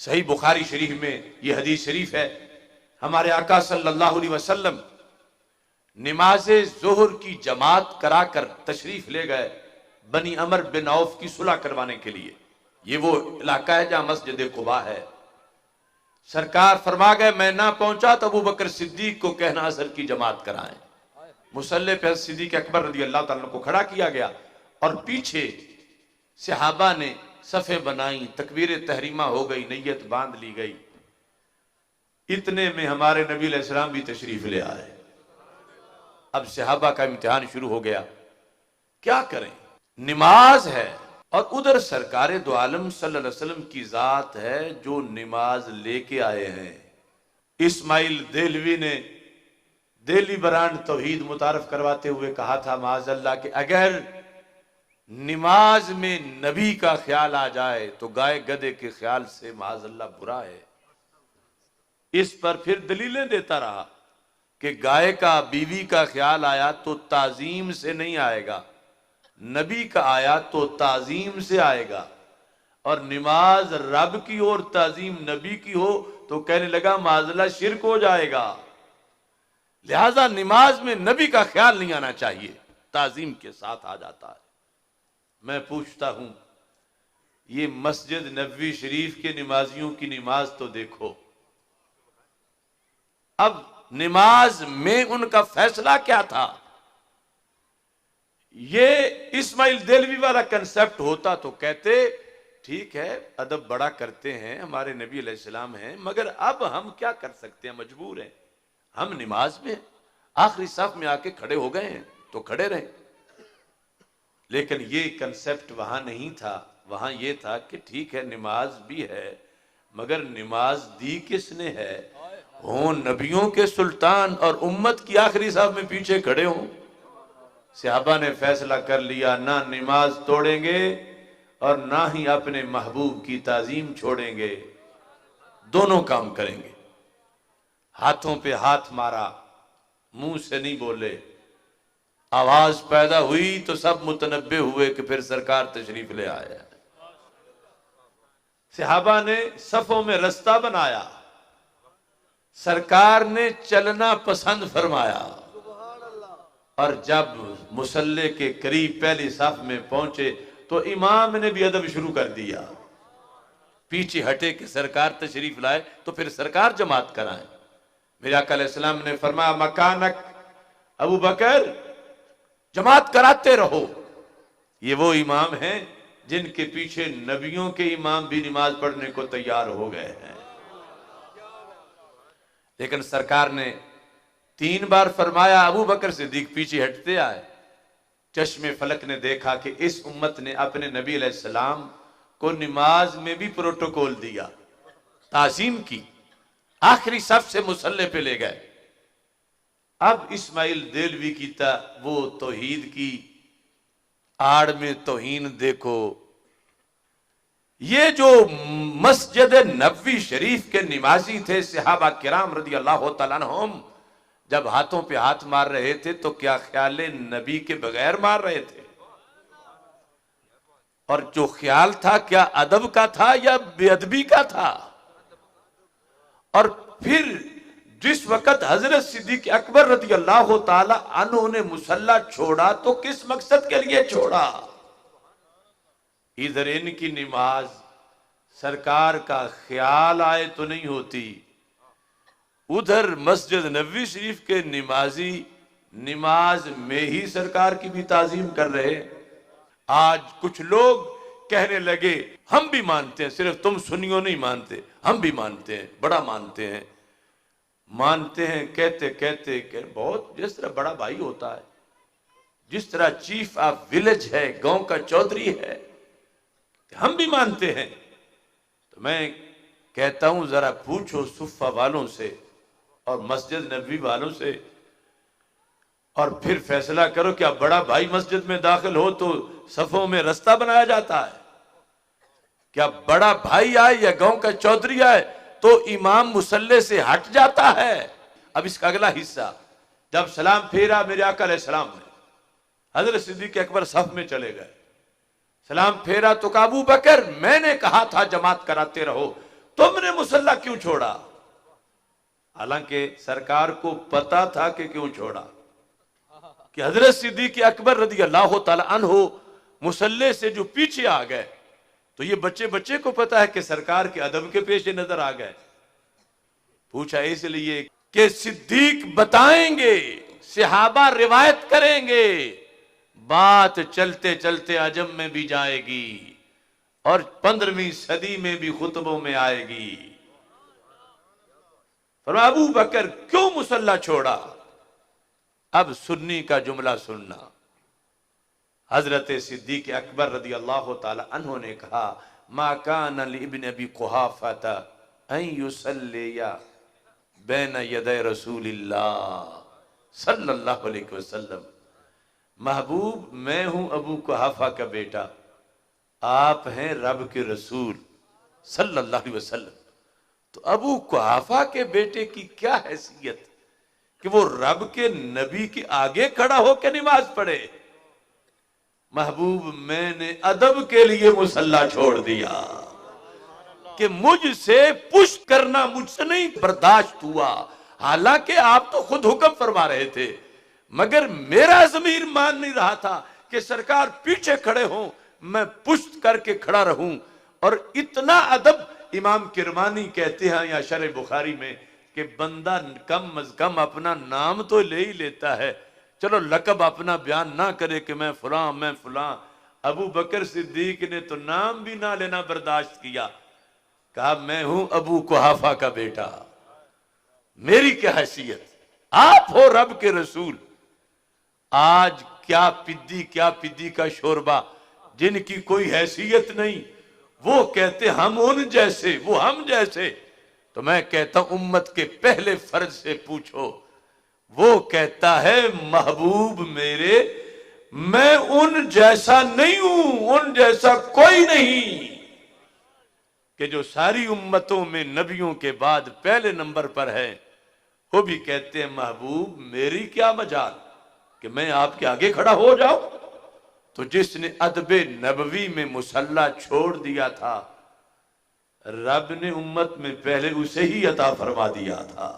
सही बुखारी शरीफ में यह हदीस शरीफ है, हमारे आका सल्लल्लाहु अलैहि वसल्लम नमाज जोहर की जमात कराकर तशरीफ ले गए बनी अमर बिन औफ की सुलह करवाने के लिए। ये वो इलाका है जहां मस्जिद कुबा है। सरकार फरमा गए मैं ना पहुंचा तो अबू बकर सिद्दीक को कहना असर की जमात कराएं। मुसल्ले पे सिद्दीक अकबर रज़ी अल्लाह तआला को खड़ा किया गया और पीछे सहाबा ने सफ़े बनाई, तकबीर तहरीमा हो गई, नियत बांध ली गई। इतने में हमारे नबी अलैहिस्सलाम भी तशरीफ ले आए। अब सहाबा का इम्तिहान शुरू हो गया, क्या करें? नमाज है और उधर सरकारे दो आलम सल्लल्लाहु अलैहि वसल्लम की जात है जो नमाज लेके आए हैं। इस्माइल देलवी ने देली बरान तौहीद मुतारफ करवाते हुए कहा था माज़अल्लाह कि अगर नमाज में नबी का ख्याल आ जाए तो गाय गधे के ख्याल से माज़अल्लाह बुरा है। इस पर फिर दलीलें देता रहा कि गाय का बीवी का ख्याल आया तो ताजीम से नहीं आएगा, नबी का आया तो ताजीम से आएगा, और नमाज रब की और ताजीम नबी की हो तो कहने लगा माज़अल्लाह शिर्क हो जाएगा। लिहाजा नमाज में नबी का ख्याल नहीं आना चाहिए, ताजीम के साथ आ जाता है। मैं पूछता हूं, ये मस्जिद नबवी शरीफ के नमाजियों की नमाज तो देखो। अब नमाज में उनका फैसला क्या था? ये इस्माइल देलवी वाला कंसेप्ट होता तो कहते ठीक है अदब बड़ा करते हैं, हमारे नबी अलैहिस्सलाम हैं, मगर अब हम क्या कर सकते हैं, मजबूर हैं, हम नमाज में आखिरी सफ में आके खड़े हो गए हैं तो खड़े रहे। लेकिन ये कंसेप्ट वहां नहीं था, वहां ये था कि ठीक है नमाज भी है मगर नमाज दी किसने है? हो नबियों के सुल्तान और उम्मत की आखिरी साहब में पीछे खड़े हों। सहाबा ने फैसला कर लिया ना नमाज तोड़ेंगे और ना ही अपने महबूब की ताजीम छोड़ेंगे, दोनों काम करेंगे। हाथों पे हाथ मारा, मुंह से नहीं बोले। आवाज पैदा हुई तो सब मुतनब्बे हुए कि फिर सरकार तशरीफ ले आया। सहाबा ने सफों में रास्ता बनाया, सरकार ने चलना पसंद फरमाया, और जब मुसल्ले के करीब पहली साफ में पहुंचे तो इमाम ने भी अदब शुरू कर दिया। पीछे हटे कि सरकार तशरीफ लाए तो फिर सरकार जमात कराए। मेरे आका अलैहिस्सलाम ने फरमाया मकानक अबू बकर, जमात कराते रहो। ये वो इमाम हैं जिनके पीछे नबियों के इमाम भी नमाज पढ़ने को तैयार हो गए हैं। लेकिन सरकार ने 3 बार फरमाया, अबू बकर सिद्दीक पीछे हटते आए। चश्मे फलक ने देखा कि इस उम्मत ने अपने नबी अलैहिस्सलाम को नमाज में भी प्रोटोकॉल दिया, ताजीम की, आखिरी सफ से मुसल्ले पे ले गए। अब इस्माइल देलवी की वो तौहीद की आड़ में तौहीन देखो। ये जो मस्जिद नबवी शरीफ के निवासी थे सहाबा किराम रज़ी अल्लाह तआला अन्हुम, जब हाथों पे हाथ मार रहे थे तो क्या ख्याल नबी के बगैर मार रहे थे? और जो ख्याल था क्या अदब का था या बेअदबी का था? और फिर जिस वक्त हजरत सिद्दीक अकबर रज़ी अल्लाह तआला अन्हु ने मुसल्ला छोड़ा तो किस मकसद के लिए छोड़ा? इधर इनकी नमाज सरकार का ख्याल आए तो नहीं होती, उधर मस्जिद नबवी शरीफ के नमाजी नमाज में ही सरकार की भी ताजीम कर रहे। आज कुछ लोग कहने लगे हम भी मानते हैं, सिर्फ तुम सुन्नियों नहीं मानते, हम भी मानते हैं, बड़ा मानते हैं। मानते हैं कहते कहते बहुत, जिस तरह बड़ा भाई होता है, जिस तरह चीफ ऑफ विलेज है, गांव का चौधरी है, हम भी मानते हैं। तो मैं कहता हूं जरा पूछो सुफ़ा वालों से और मस्जिद नबवी वालों से और फिर फैसला करो। क्या बड़ा भाई मस्जिद में दाखिल हो तो सफों में रास्ता बनाया जाता है? क्या बड़ा भाई आए या गांव का चौधरी आए तो इमाम मुसल्ले से हट जाता है? अब इसका अगला हिस्सा, जब सलाम फेरा मेरे आका अलैहिस्सलाम ने, हजरत सिद्दीक अकबर सफ में चले गए, सलाम फेरा तो अबू बकर मैंने कहा था जमात कराते रहो, तुमने मुसल्ला क्यों छोड़ा? हालांकि सरकार को पता था कि क्यों छोड़ा, कि हजरत सिद्दीक अकबर रज़ी अल्लाह ताला अन्हो मुसल्ले से जो पीछे आ गए, तो ये बच्चे बच्चे को पता है कि सरकार के अदब के पेश नजर आ गए। पूछा इसलिए कि सिद्दीक बताएंगे, सहाबा रिवायत करेंगे, बात चलते चलते अजम में भी जाएगी और 15वीं सदी में भी खुतबों में आएगी। फरमाया अबू बकर क्यों मुसल्ला छोड़ा? अब सुन्नी का जुमला सुनना। हजरत सिद्दीक अकबर रज़ी अल्लाह ताला अन्हु ने कहा, मा कान लिब्न अबी कुहाफा अन युसल्लिया बैन यदै रसूलिल्लाह सल्लल्लाहु अलैहि वसल्लम। महबूब, मैं हूं अबू कुहाफा का बेटा, आप हैं रब के रसूल सल्लल्लाहु अलैहि वसल्लम। तो अबू कुहाफा के बेटे की क्या हैसियत कि वो रब के नबी के आगे खड़ा होकर नमाज पढ़े? महबूब, मैंने अदब के लिए मुसल्ला छोड़ दिया कि मुझसे पुष्ट करना मुझसे नहीं बर्दाश्त हुआ। हालांकि आप तो खुद हुक्म फरमा रहे थे, मगर मेरा ज़मीर मान नहीं रहा था कि सरकार पीछे खड़े हों, मैं पुष्ट करके खड़ा रहूं। और इतना अदब, इमाम किरमानी कहते हैं या शरह बुखारी में कि बंदा कम अज कम अपना नाम तो ले ही लेता है, चलो लकब अपना बयान ना करे कि मैं फलां मैं फलां। अबू बकर सिद्दीक ने तो नाम भी ना लेना बर्दाश्त किया, कहा मैं हूं अबू कुहाफा का बेटा, मेरी क्या हैसियत, आप हो रब के रसूल। आज क्या पिद्दी का शोरबा, जिनकी कोई हैसियत नहीं, वो कहते हम उन जैसे, वो हम जैसे। तो मैं कहता हूं उम्मत के पहले फर्ज से पूछो, वो कहता है महबूब मेरे, मैं उन जैसा नहीं हूं, उन जैसा कोई नहीं, कि जो सारी उम्मतों में नबियों के बाद पहले नंबर पर है। वो भी कहते हैं महबूब मेरी क्या मजाल कि मैं आपके आगे खड़ा हो जाऊं। तो जिसने अदबे नबवी में मुसल्ला छोड़ दिया था, रब ने उम्मत में पहले उसे ही अता फरमा दिया था।